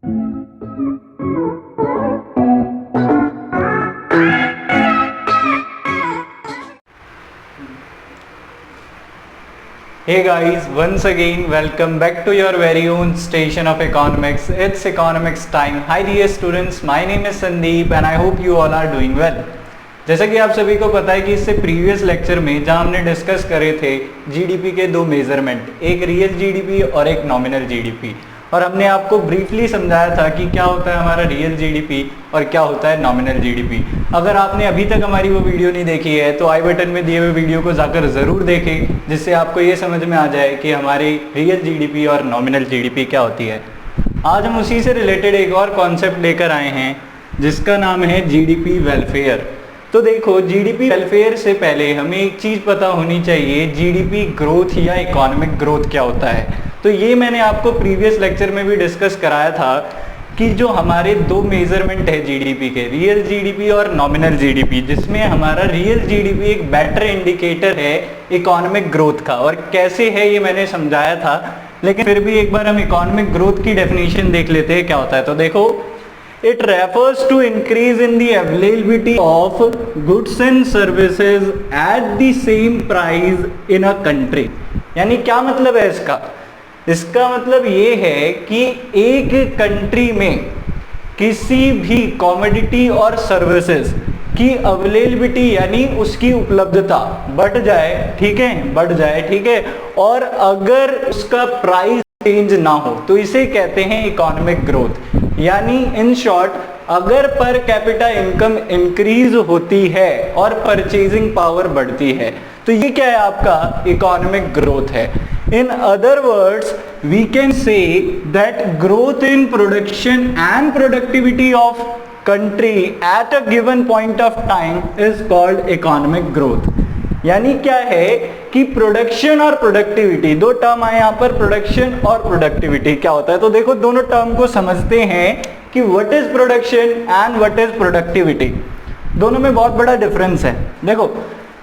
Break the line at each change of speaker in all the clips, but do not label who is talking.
Hey guys, once again welcome back to your very own station of economics. It's economics time. Hi dear students, my name is Sandeep and I hope you all are doing well. जैसा कि आप सभी को पता है कि इससे previous lecture में जहां हमने डिस्कस करे थे जीडीपी के दो मेजरमेंट, एक रियल जीडीपी और एक नॉमिनल जीडीपी, और हमने आपको ब्रीफली समझाया था कि क्या होता है हमारा रियल जीडीपी और क्या होता है नॉमिनल जीडीपी। अगर आपने अभी तक हमारी वो वीडियो नहीं देखी है तो आई बटन में दिए हुए वीडियो को जाकर ज़रूर देखें, जिससे आपको ये समझ में आ जाए कि हमारी रियल जीडीपी और नॉमिनल जीडीपी क्या होती है। आज हम उसी से रिलेटेड एक और कॉन्सेप्ट लेकर आए हैं जिसका नाम है जीडीपी वेलफेयर। तो देखो, जीडीपी वेलफेयर से पहले हमें एक चीज़ पता होनी चाहिए, जीडीपी ग्रोथ या इकोनॉमिक ग्रोथ क्या होता है। तो ये मैंने आपको प्रीवियस लेक्चर में भी डिस्कस कराया था कि जो हमारे दो मेजरमेंट है जीडीपी के, रियल जीडीपी और नॉमिनल जीडीपी, जिसमें हमारा रियल जीडीपी एक बेटर इंडिकेटर है इकोनॉमिक ग्रोथ का, और कैसे है ये मैंने समझाया था। लेकिन फिर भी एक बार हम इकोनॉमिक ग्रोथ की डेफिनेशन देख लेते हैं क्या होता है। तो देखो, it refers to increase in the availability of goods and services at the same price in a country। यानी क्या मतलब है इसका? इसका मतलब ये है कि एक कंट्री में किसी भी कॉमोडिटी और सर्विसेज की अवेलेबिलिटी यानी उसकी उपलब्धता बढ़ जाए, ठीक है, बढ़ जाए, ठीक है, और अगर उसका प्राइस चेंज ना हो तो इसे कहते हैं इकोनॉमिक ग्रोथ। यानी इन शॉर्ट, अगर पर कैपिटा इनकम इंक्रीज होती है और परचेजिंग पावर बढ़ती है तो ये क्या है? आपका इकोनॉमिक ग्रोथ है। In other words we can say that growth in production and productivity of country at a given point of time is called economic growth. यानी क्या है कि प्रोडक्शन और प्रोडक्टिविटी, दो टर्म आए यहाँ पर, प्रोडक्शन और प्रोडक्टिविटी क्या होता है। तो देखो, दोनों टर्म को समझते हैं कि what is production and what is productivity. दोनों में बहुत बड़ा डिफरेंस है। देखो,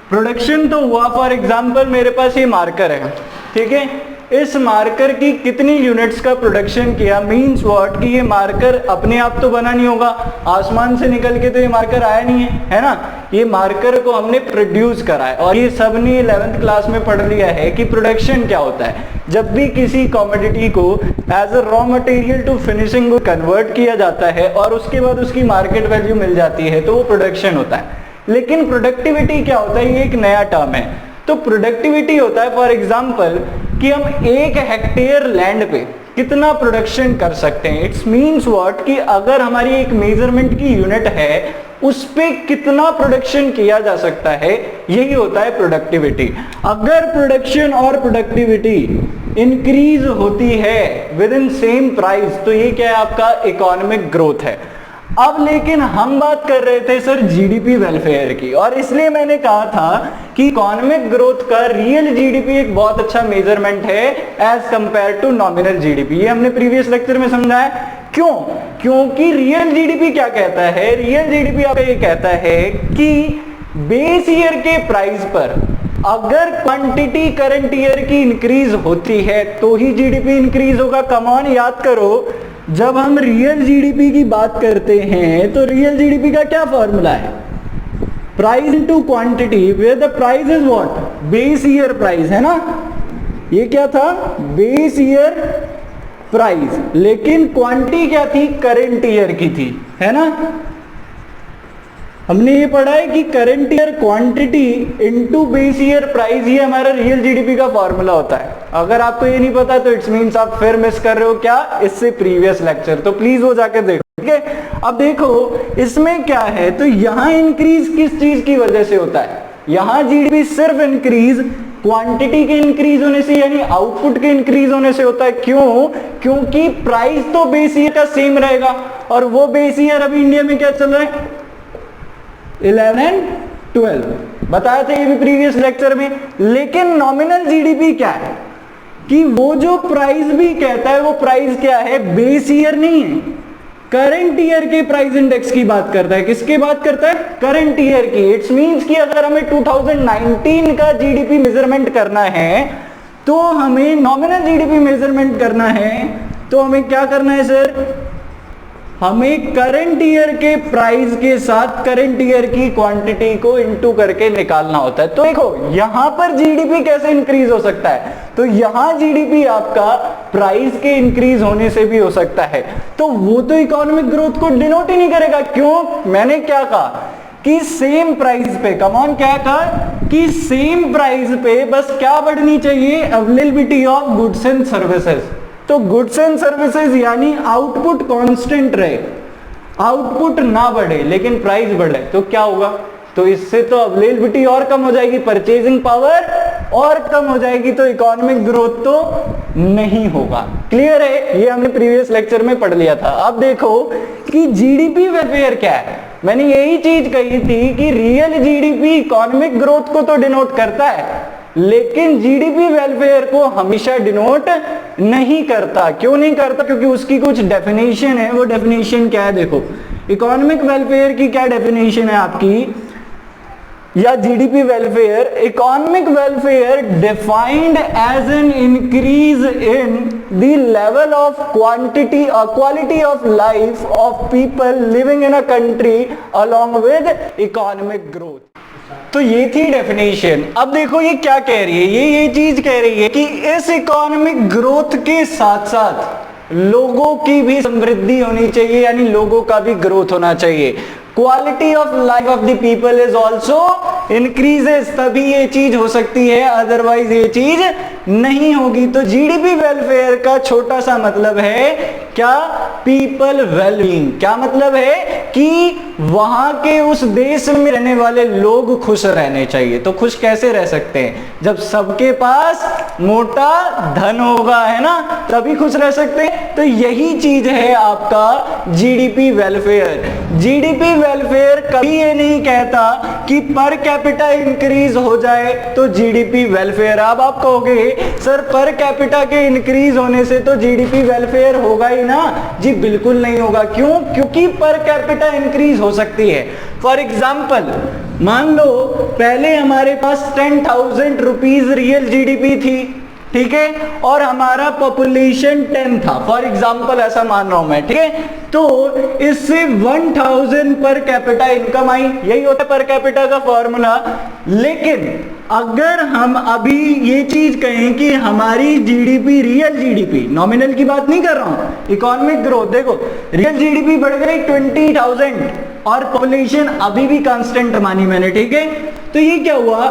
प्रोडक्शन तो हुआ, फॉर एग्जांपल मेरे पास ये मार्कर है, ठीक है, इस मार्कर की कितनी यूनिट्स का प्रोडक्शन किया, मींस व्हाट कि ये मार्कर अपने आप तो बना नहीं होगा, आसमान से निकल के तो ये मार्कर आया नहीं है ना, ये मार्कर को हमने प्रोड्यूस करा है। और ये सबने 11th क्लास में पढ़ लिया है कि प्रोडक्शन क्या होता है। जब भी किसी कमोडिटी को as a raw material to finishing convert किया जाता है और उसके बाद उसकी मार्केट वैल्यू मिल जाती है तो वो प्रोडक्शन होता है। लेकिन प्रोडक्टिविटी क्या होता है, ये एक नया टर्म है। तो प्रोडक्टिविटी होता है फॉर एग्जांपल कि हम 1 हेक्टेयर लैंड पे कितना प्रोडक्शन कर सकते हैं। इट्स मींस व्हाट कि अगर हमारी एक मेजरमेंट की यूनिट है उस पे कितना प्रोडक्शन किया जा सकता है, यही होता है प्रोडक्टिविटी। अगर प्रोडक्शन और प्रोडक्टिविटी इंक्रीज होती है विद इन सेम प्राइस तो ये क्या है? आपका इकोनॉमिक ग्रोथ है। अब लेकिन हम बात कर रहे थे सर जीडीपी वेलफेयर की, और इसलिए मैंने कहा था कि इकोनॉमिक ग्रोथ का रियल जीडीपी एक बहुत अच्छा मेजरमेंट है as compare to nominal GDP. ये हमने प्रीवियस लेक्चर में समझा है। क्यों? क्योंकि रियल जीडीपी क्या कहता है? रियल जीडीपी आपका ये कहता है कि बेस ईयर के प्राइस पर अगर क्वांटिटी करंट ईयर की इंक्रीज होती है तो ही जीडीपी इंक्रीज होगा। कमान याद करो, जब हम रियल जीडीपी की बात करते हैं तो रियल जीडीपी का क्या फॉर्मूला है? Price into quantity, where the price is what? Base year price, है ना। ये क्या था? Base year price. लेकिन क्वांटिटी क्या थी? करंट ईयर की थी, है ना। हमने ये पढ़ा है कि current year quantity into base year price, ये हमारा रियल जीडीपी का फॉर्मूला होता है। अगर आपको ये नहीं पता तो इट्स मींस आप फिर मिस कर रहे हो क्या? इससे प्रीवियस लेक्चर, तो प्लीज वो जाकर देखो, ठीक है। अब देखो इसमें क्या है, तो यहां इंक्रीज किस चीज की वजह से होता है? यहां जीडीपी सिर्फ इंक्रीज क्वांटिटी के इंक्रीज होने से, यानी आउटपुट के इंक्रीज होने से होता है। क्यों? क्योंकि प्राइस तो बेस ईयर का सेम रहेगा, और वो बेस ईयर अभी इंडिया में क्या चल रहा है? 11 एंड 12 बताया था ये भी प्रीवियस लेक्चर में। लेकिन नॉमिनल जीडीपी क्या है कि वो जो प्राइस भी कहता है वो प्राइस क्या है? बेस ईयर नहीं है, करंट ईयर के प्राइस इंडेक्स की बात करता है। किसकी बात करता है? करंट ईयर की। इट्स मींस कि अगर हमें 2019 का जीडीपी मेजरमेंट करना है तो हमें नॉमिनल जीडीपी मेजरमेंट करना है, तो हमें क्या करना है सर? हमें करंट ईयर के प्राइस के साथ करंट ईयर की क्वांटिटी को इनटू करके निकालना होता है। तो देखो यहां पर जीडीपी कैसे इंक्रीज हो सकता है, तो यहां जीडीपी आपका प्राइस के इंक्रीज होने से भी हो सकता है, तो वो तो इकोनॉमिक ग्रोथ को डिनोट ही नहीं करेगा। क्यों? मैंने क्या कहा कि सेम प्राइस पे, कम ऑन, क्या कहा कि सेम प्राइस पे बस क्या बढ़नी चाहिए, availability of goods and services. तो गुड्स एंड सर्विसेज यानी आउटपुट कांस्टेंट रहे, आउटपुट ना बढ़े लेकिन प्राइस बढ़े, तो क्या होगा, तो इससे तो अवेलेबिलिटी और कम हो जाएगी, परचेजिंग पावर और कम हो जाएगी, तो इकोनॉमिक ग्रोथ तो नहीं होगा। क्लियर है? ये हमने प्रीवियस लेक्चर में पढ़ लिया था। अब देखो कि जीडीपी वेलफेयर क्या है। मैंने यही चीज कही थी कि रियल जीडीपी इकोनॉमिक ग्रोथ को तो डिनोट करता है, लेकिन जीडीपी वेलफेयर को हमेशा डिनोट नहीं करता। क्यों नहीं करता? क्योंकि उसकी कुछ डेफिनेशन है। वो डेफिनेशन क्या है? देखो, इकोनॉमिक वेलफेयर की क्या डेफिनेशन है आपकी, या GDP welfare, economic welfare defined as an increase in the level of quantity और quality of life of people living in a country along with economic growth. तो ये थी डेफिनेशन। अब देखो ये क्या कह रही है, ये चीज कह रही है कि इस इकोनॉमिक ग्रोथ के साथ साथ लोगों की भी समृद्धि होनी चाहिए, यानी लोगों का भी ग्रोथ होना चाहिए। Quality of life of the people is also increases, तभी ये चीज हो सकती है, अदरवाइज ये चीज नहीं होगी। तो जीडीपी वेलफेयर का छोटा सा मतलब है क्या, पीपल वेलबींग। क्या मतलब है कि वहां के उस देश में रहने वाले लोग खुश रहने चाहिए। तो खुश कैसे रह सकते हैं? जब सबके पास मोटा धन होगा, है ना, तभी खुश रह सकते हैं। तो यही चीज है आपका जीडीपी वेलफेयर। जीडीपी वेलफेयर कभी ये नहीं कहता कि पर कैपिटा इंक्रीज हो जाए तो जीडीपी वेलफेयर। अब आप कहोगे सर पर कैपिटा के इंक्रीज होने से तो जीडीपी वेलफेयर होगा ही ना। जी बिल्कुल नहीं होगा। क्यों? क्योंकि पर कैपिटा इंक्रीज हो सकती है। फॉर एग्जाम्पल, मान लो पहले हमारे पास 10,000 रुपीज रियल जीडीपी थी, ठीक है, और हमारा पॉपुलेशन 10 था, फॉर एग्जाम्पल ऐसा मान रहा हूं मैं, ठीक है। तो इससे 1000 पर कैपिटा इनकम आई, यही होता है पर कैपिटा का फॉर्मूला। लेकिन अगर हम अभी ये चीज कहें कि हमारी जीडीपी, रियल जीडीपी, नॉमिनल की बात नहीं कर रहा हूं, इकोनॉमिक ग्रोथ, देखो रियल जीडीपी बढ़ गई 20,000 और पॉपुलेशन अभी भी कांस्टेंट मानी मैंने, ठीक है। तो ये क्या हुआ,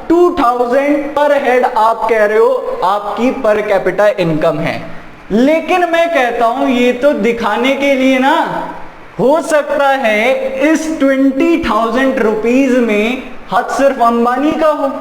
2000 पर हेड आप कह रहे हो आपकी पर कैपिटा इनकम है। लेकिन मैं कहता हूं ये तो दिखाने के लिए ना, हो सकता है इस 20,000 रुपीज में हाथ सिर्फ अंबानी का हो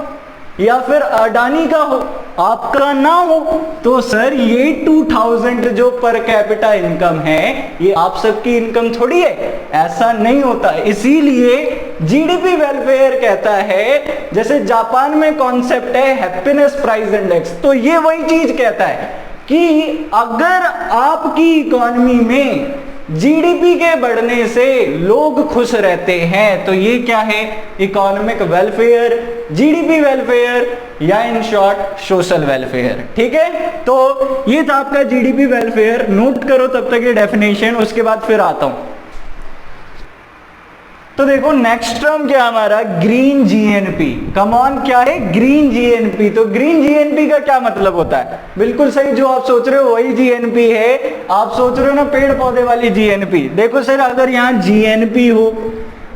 या फिर अडानी का हो, आपका ना हो। तो सर ये 2000 जो पर कैपिटा इनकम है ये आप सबकी इनकम थोड़ी है, ऐसा नहीं होता। इसीलिए जीडीपी वेलफेयर कहता है, जैसे जापान में कॉन्सेप्ट है हैप्पीनेस प्राइस इंडेक्स, तो ये वही चीज कहता है कि अगर आपकी इकोनॉमी में जीडीपी के बढ़ने से लोग खुश रहते हैं तो ये क्या है, इकोनॉमिक वेलफेयर, जीडीपी वेलफेयर, या इन शॉर्ट सोशल वेलफेयर। ठीक है, तो ये था आपका जीडीपी वेलफेयर। नोट करो तब तक ये डेफिनेशन, उसके बाद फिर आता हूं। तो देखो नेक्स्ट टर्म क्या हमारा, ग्रीन जीएनपी। कम ऑन, क्या है ग्रीन जीएनपी। तो ग्रीन जीएनपी का क्या मतलब होता है, बिल्कुल सही जो आप सोच रहे हो वही जीएनपी है। आप सोच रहे हो ना पेड़ पौधे वाली जीएनपी। देखो सर अगर यहाँ जीएनपी हो,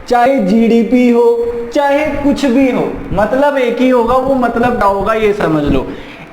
चाहे जीडीपी हो, चाहे कुछ भी हो, मतलब एक ही होगा। वो मतलब क्या होगा ये समझ लो,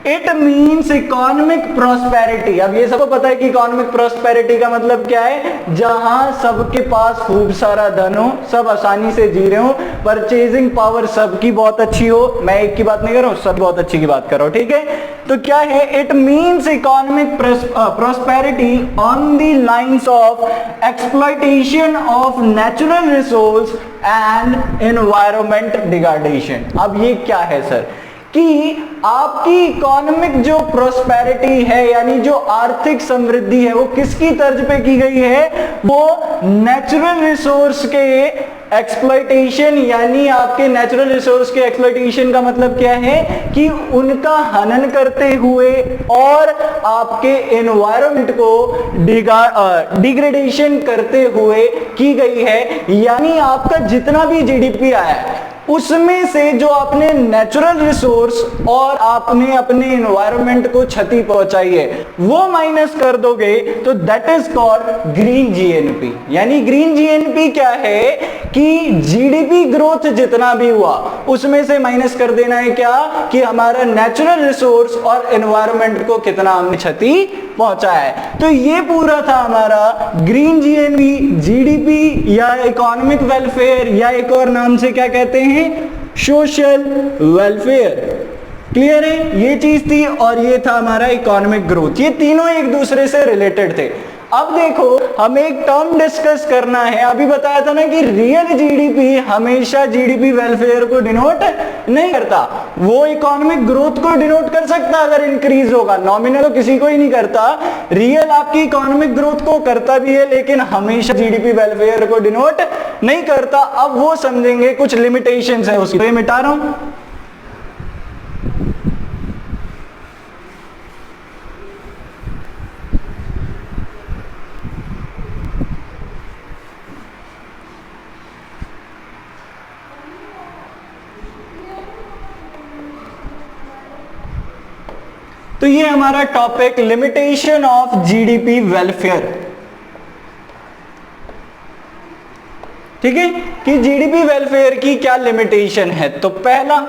इट मीन्स इकोनॉमिक प्रॉस्पेरिटी। अब ये सबको पता है कि इकोनॉमिक प्रॉस्पेरिटी का मतलब क्या है, जहां सबके पास खूब सारा धन हो, सब आसानी से जी रहे हो, परचेजिंग पावर सबकी बहुत अच्छी हो। मैं एक की बात नहीं कर रहा हूं, सब बहुत अच्छी की बात कर रहा हूं, ठीक है। तो क्या है, it means economic prosperity on the lines of exploitation of natural resource and environment degradation. अब ये क्या है सर, कि आपकी इकोनॉमिक जो प्रोस्पेरिटी है, यानी जो आर्थिक समृद्धि है, वो किसकी तर्ज पे की गई है, वो नेचुरल रिसोर्स के एक्सप्लॉइटेशन यानी आपके नेचुरल रिसोर्स के एक्सप्लॉइटेशन का मतलब क्या है कि उनका हनन करते हुए और आपके एनवायरनमेंट को डिग्रेडेशन करते हुए की गई है। यानी आपका जितना भी जीडीपी आया है उसमें से जो आपने नेचुरल रिसोर्स और आपने अपने एनवायरनमेंट को क्षति पहुंचाई है वो माइनस कर दोगे तो that is called green GNP. यानी ग्रीन जीएनपी क्या है कि जीडीपी ग्रोथ जितना भी हुआ उसमें से माइनस कर देना है क्या कि हमारा नेचुरल रिसोर्स और एनवायरनमेंट को कितना हमने क्षति पहुंचाया है। तो ये पूरा था हमारा ग्रीन जीएनपी, जीडीपी या इकोनॉमिक वेलफेयर या एक और नाम से क्या कहते हैं सोशल वेलफेयर। क्लियर है, ये चीज थी और ये था हमारा इकोनॉमिक ग्रोथ। ये तीनों एक दूसरे से रिलेटेड थे। अब देखो हमें एक टर्म डिस्कस करना है। अभी बताया था ना कि रियल जीडीपी हमेशा जीडीपी वेलफेयर को डिनोट नहीं करता, वो इकोनॉमिक ग्रोथ को डिनोट कर सकता अगर इंक्रीज होगा। नॉमिनल तो किसी को ही नहीं करता, रियल आपकी इकोनॉमिक ग्रोथ को करता भी है लेकिन हमेशा जीडीपी वेलफेयर को डिनोट नहीं करता। अब वो समझेंगे, कुछ लिमिटेशंस है उसकी, तो ये मिटा रहा हूं। तो ये हमारा topic limitation of GDP welfare, ठीक है, कि जीडीपी वेलफेयर की क्या लिमिटेशन है। तो पहला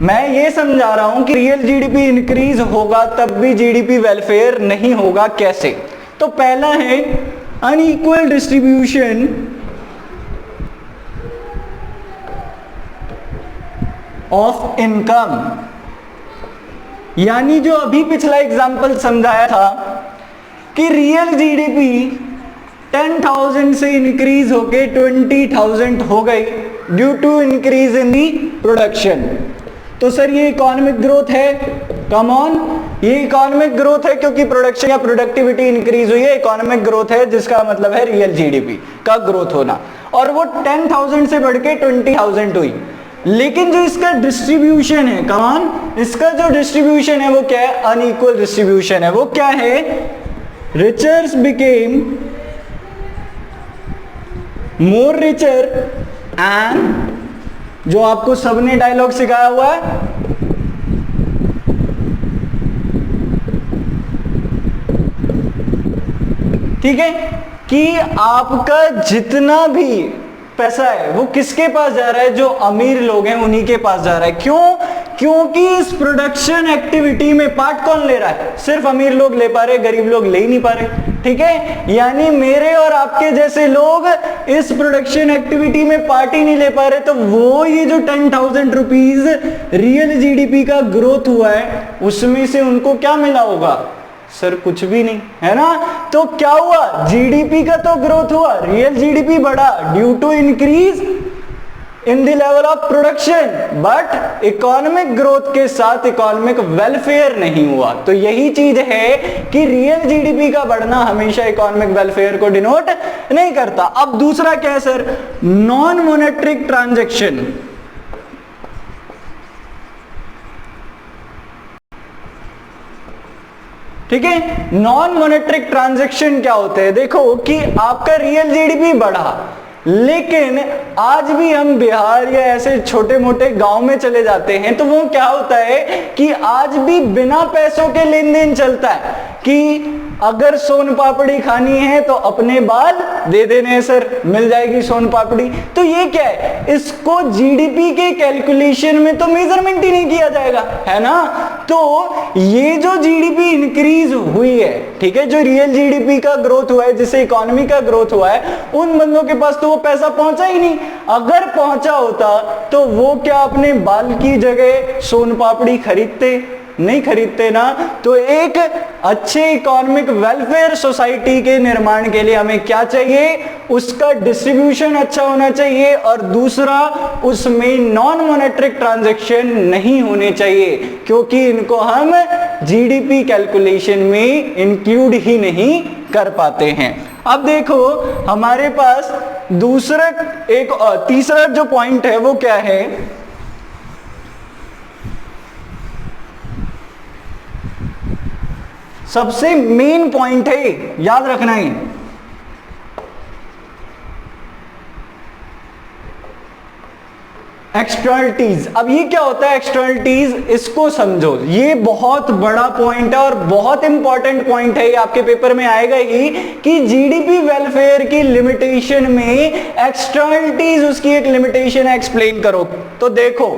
मैं ये समझा रहा हूं कि रियल जीडीपी इंक्रीज होगा तब भी जीडीपी वेलफेयर नहीं होगा। कैसे? तो पहला है अनइक्वल डिस्ट्रीब्यूशन ऑफ इनकम। यानी जो अभी पिछला एग्जाम्पल समझाया था कि रियल जीडीपी 10,000 से इंक्रीज होके 20,000 हो गई due to increase in the production. तो सर ये इकोनॉमिक ग्रोथ है? कम ऑन, ये इकोनॉमिक ग्रोथ है क्योंकि प्रोडक्शन या प्रोडक्टिविटी इंक्रीज हुई है, इकोनॉमिक ग्रोथ है जिसका मतलब है रियल जीडीपी का ग्रोथ होना। और वो 10,000 से बढ़ के 20,000 हुई। लेकिन जो इसका डिस्ट्रीब्यूशन है, कौन, इसका जो डिस्ट्रीब्यूशन है वो क्या है? अनइक्वल डिस्ट्रीब्यूशन है। वो क्या है? रिचर्स बिकेम मोर रिचर एंड, जो आपको सबने डायलॉग सिखाया हुआ है, ठीक है, कि आपका जितना भी पैसा है वो किसके पास जा रहा है? जो अमीर लोग हैं उन्हीं के पास जा रहा है। क्यों? क्योंकि इस प्रोडक्शन एक्टिविटी में पार्ट कौन ले रहा है? सिर्फ अमीर लोग ले पा रहे, गरीब लोग ले ही नहीं पा रहे, ठीक है। यानी मेरे और आपके जैसे लोग इस प्रोडक्शन एक्टिविटी में पार्ट ही नहीं ले पा रहे। तो वो ये जो 10,000 रुपीज रियल जीडीपी का ग्रोथ हुआ है उसमें से उनको क्या मिला होगा? सर कुछ भी नहीं, है ना। तो क्या हुआ? जीडीपी का तो ग्रोथ हुआ, रियल जीडीपी बढ़ा due to increase in the level of production, but economic growth के साथ इकोनॉमिक वेलफेयर नहीं हुआ। तो यही चीज है कि रियल जीडीपी का बढ़ना हमेशा इकोनॉमिक वेलफेयर को डिनोट नहीं करता। अब दूसरा क्या है सर? Non monetary transaction. ठीक है, नॉन मॉनेटरी ट्रांजैक्शन क्या होते हैं? देखो कि आपका रियल जीडीपी बढ़ा लेकिन आज भी हम बिहार या ऐसे छोटे मोटे गांव में चले जाते हैं तो वो क्या होता है कि आज भी बिना पैसों के लेन देन चलता है कि अगर सोन पापड़ी खानी है तो अपने बाल दे देने सर, मिल जाएगी सोन पापड़ी। तो ये क्या है? इसको जीडीपी के कैलकुलेशन में तो मेजरमेंट ही नहीं किया जाएगा, है ना। तो ये जो जीडीपी इंक्रीज हुई है, ठीक है, जो रियल जीडीपी का ग्रोथ हुआ है, जिससे इकोनॉमी का ग्रोथ हुआ है, उन बंदों के पास तो वो पैसा पहुंचा ही नहीं। अगर पहुंचा होता तो वो क्या अपने बाल की जगह सोन पापड़ी खरीदते? नहीं खरीदते ना। तो एक अच्छे इकोनॉमिक वेलफेयर सोसाइटी के निर्माण के लिए हमें क्या चाहिए? उसका डिस्ट्रीब्यूशन अच्छा होना चाहिए और दूसरा उसमें नॉन मॉनेटरी ट्रांजैक्शन नहीं होने चाहिए क्योंकि इनको हम जीडीपी कैलकुलेशन में इंक्लूड ही नहीं कर पाते हैं। अब देखो हमारे पास दूसरा एक तीसरा जो पॉइंट है वो क्या है, सबसे मेन पॉइंट है, याद रखना है, एक्सटर्नलिटीज। अब ये क्या होता है एक्सटर्नलिटीज, इसको समझो, ये बहुत बड़ा पॉइंट है और बहुत इंपॉर्टेंट पॉइंट है, ये आपके पेपर में आएगा ही कि जीडीपी वेलफेयर की लिमिटेशन में एक्सटर्नलिटीज, उसकी एक लिमिटेशन है, एक्सप्लेन करो। तो देखो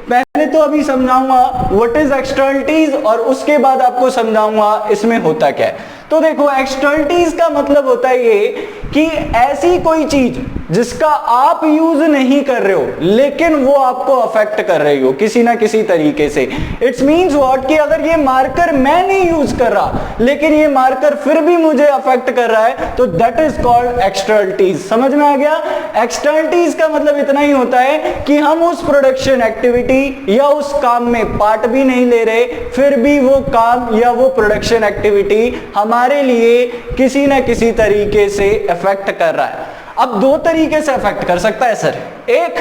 पहले तो अभी समझाऊंगा व्हाट इज एक्सटर्नलिटीज और उसके बाद आपको समझाऊंगा इसमें होता क्या है। तो देखो एक्सटर्नलिटीज का मतलब होता है ये कि ऐसी कोई चीज जिसका आप यूज नहीं कर रहे हो लेकिन वो आपको अफेक्ट कर रही हो किसी ना किसी तरीके से। इट्स मीन्स व्हाट कि अगर ये मार्कर मैं नहीं यूज कर रहा लेकिन ये मार्कर फिर भी मुझे अफेक्ट कर रहा है तो दैट इज कॉल्ड एक्सटर्नलिटीज। समझ में आ गया? एक्सटर्नलिटीज का मतलब इतना ही होता है कि हम उस प्रोडक्शन एक्टिविटी या उस काम में पार्ट भी नहीं ले रहे फिर भी वो काम या वो प्रोडक्शन एक्टिविटी हमारे लिए किसी ना किसी तरीके से इफेक्ट कर रहा है। अब दो तरीके से इफेक्ट कर सकता है सर, एक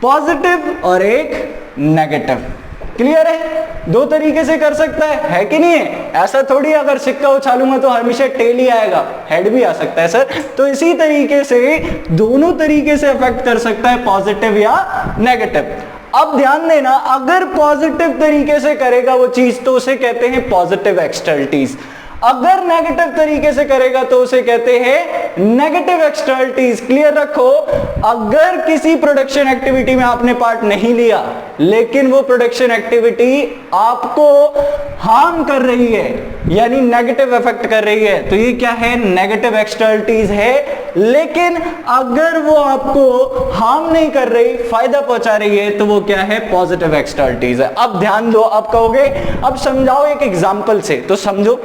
पॉजिटिव और एक नेगेटिव। क्लियर है? दो तरीके से कर सकता है कि नहीं है? ऐसा थोड़ी अगर सिक्का उछालूंगा तो हमेशा टेल ही आएगा, हेड भी आ सकता है सर। तो इसी तरीके से दोनों तरीके से इफेक्ट कर सकता है, पॉजिटिव या नेगेटिव। अब ध्यान देना, अगर पॉजिटिव तरीके से करेगा वो चीज तो उसे कहते हैं पॉजिटिव एक्सटर्नलिटीज, अगर नेगेटिव तरीके से करेगा तो उसे कहते हैं नेगेटिव एक्सटर्नलिटीज। क्लियर रखो, अगर किसी प्रोडक्शन एक्टिविटी में आपने पार्ट नहीं लिया लेकिन वो प्रोडक्शन एक्टिविटी आपको हार्म कर रही है यानी नेगेटिव इफेक्ट कर रही है तो ये क्या है? नेगेटिव एक्सटर्नलिटीज है। लेकिन अगर वो आपको हार्म नहीं कर रही, फायदा पहुंचा रही है तो वो क्या है? पॉजिटिव एक्सटर्नलिटीज है। अब ध्यान दो, अब कहोगे अब समझाओ एक एग्जांपल से, तो समझो।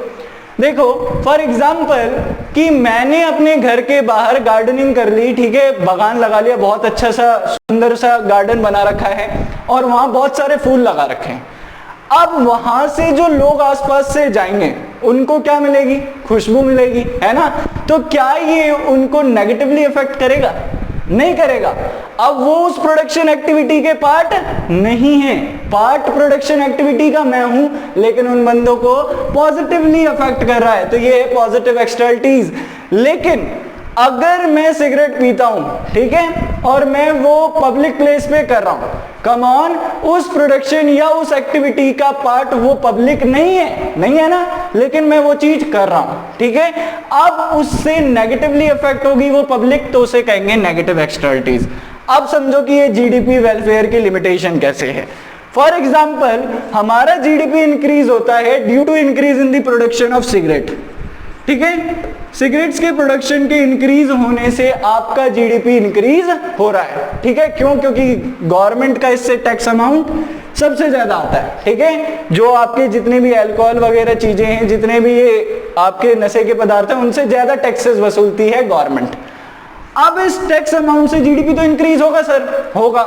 देखो फॉर एग्जाम्पल कि मैंने अपने घर के बाहर गार्डनिंग कर ली, ठीक है, बागान लगा लिया, बहुत अच्छा सा सुंदर सा गार्डन बना रखा है और वहां बहुत सारे फूल लगा रखे हैं। अब वहां से जो लोग आसपास से जाएंगे उनको क्या मिलेगी? खुशबू मिलेगी, है ना? तो क्या ये उनको नेगेटिवली इफेक्ट करेगा? नहीं करेगा। अब वो उस प्रोडक्शन एक्टिविटी के पार्ट नहीं है, पार्ट प्रोडक्शन एक्टिविटी का मैं हूं लेकिन उन बंदों को पॉजिटिवली अफेक्ट कर रहा है तो ये है पॉजिटिव एक्सटर्नलिटीज। लेकिन अगर मैं सिगरेट पीता हूं, ठीक है, और मैं वो पब्लिक प्लेस पे कर रहा हूं, कम ऑन, उस प्रोडक्शन या उस एक्टिविटी का पार्ट वो पब्लिक नहीं है ना, लेकिन मैं वो चीज कर रहा हूं, ठीक है। अब उससे नेगेटिवली इफेक्ट होगी वो पब्लिक तो उसे कहेंगे नेगेटिव एक्सटर्नलिटीज। अब समझो कि ये जीडीपी वेलफेयर की लिमिटेशन कैसे है। फॉर एग्जाम्पल हमारा जीडीपी इंक्रीज होता है due to increase in the production of cigarette, ठीक है। सिगरेट्स के प्रोडक्शन के इंक्रीज होने से आपका जीडीपी इंक्रीज हो रहा है, ठीक है। क्यों? क्योंकि गवर्नमेंट का इससे टैक्स अमाउंट सबसे ज्यादा आता है, ठीक है। जो आपके जितने भी अल्कोहल वगैरह चीजें हैं, जितने भी ये आपके नशे के पदार्थ हैं, उनसे ज्यादा टैक्सेस वसूलती है गवर्नमेंट। अब इस टैक्स अमाउंट से जीडीपी तो इंक्रीज होगा सर, होगा,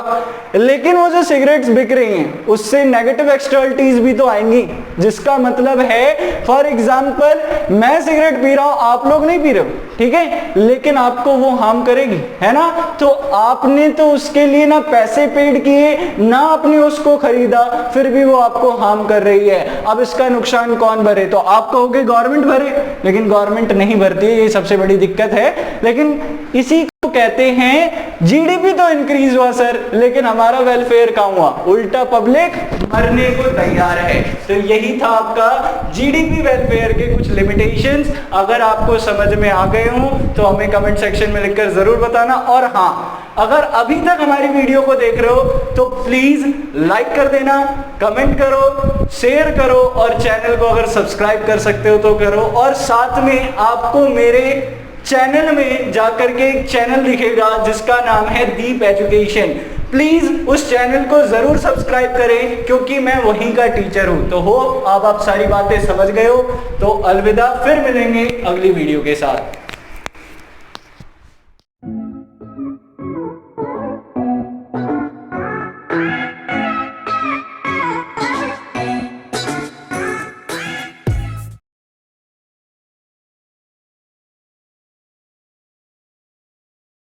लेकिन वो जो सिगरेट्स बिक रही हैं उससे नेगेटिव एक्सटर्नलिटीज भी तो आएंगी, जिसका मतलब है फॉर एग्जांपल मैं सिगरेट पी रहा हूं, आप लोग नहीं पी रहे हो, ठीक है, लेकिन आपको वो हार्म करेगी, है ना। तो आपने तो उसके लिए ना पैसे पेड किए ना आपने उसको खरीदा, फिर भी वो आपको हार्म कर रही है। अब इसका नुकसान कौन भरे? तो आप कहोगे गवर्नमेंट भरे, लेकिन गवर्नमेंट नहीं भरती है, ये सबसे बड़ी दिक्कत है। लेकिन इसी को कहते हैं जीडीपी तो इंक्रीज हुआ सर लेकिन हमारा वेलफेयर कहाँ हुआ? उल्टा पब्लिक मरने को तैयार है। तो यही था आपका जीडीपी वेलफेयर के कुछ लिमिटेशंस। अगर आपको समझ में आ गए हो तो हमें कमेंट सेक्शन में लिखकर जरूर बताना। और हाँ, अगर अभी तक हमारी वीडियो को देख रहे हो तो प्लीज लाइक कर देना, कमेंट करो, शेयर करो और चैनल को अगर सब्सक्राइब कर सकते हो तो करो। और साथ में आपको मेरे चैनल में जाकर के एक चैनल दिखेगा जिसका नाम है दीप एजुकेशन, प्लीज उस चैनल को जरूर सब्सक्राइब करें क्योंकि मैं वहीं का टीचर हूं। तो हो अब आप सारी बातें समझ गए हो, तो अलविदा, फिर मिलेंगे अगली वीडियो के साथ।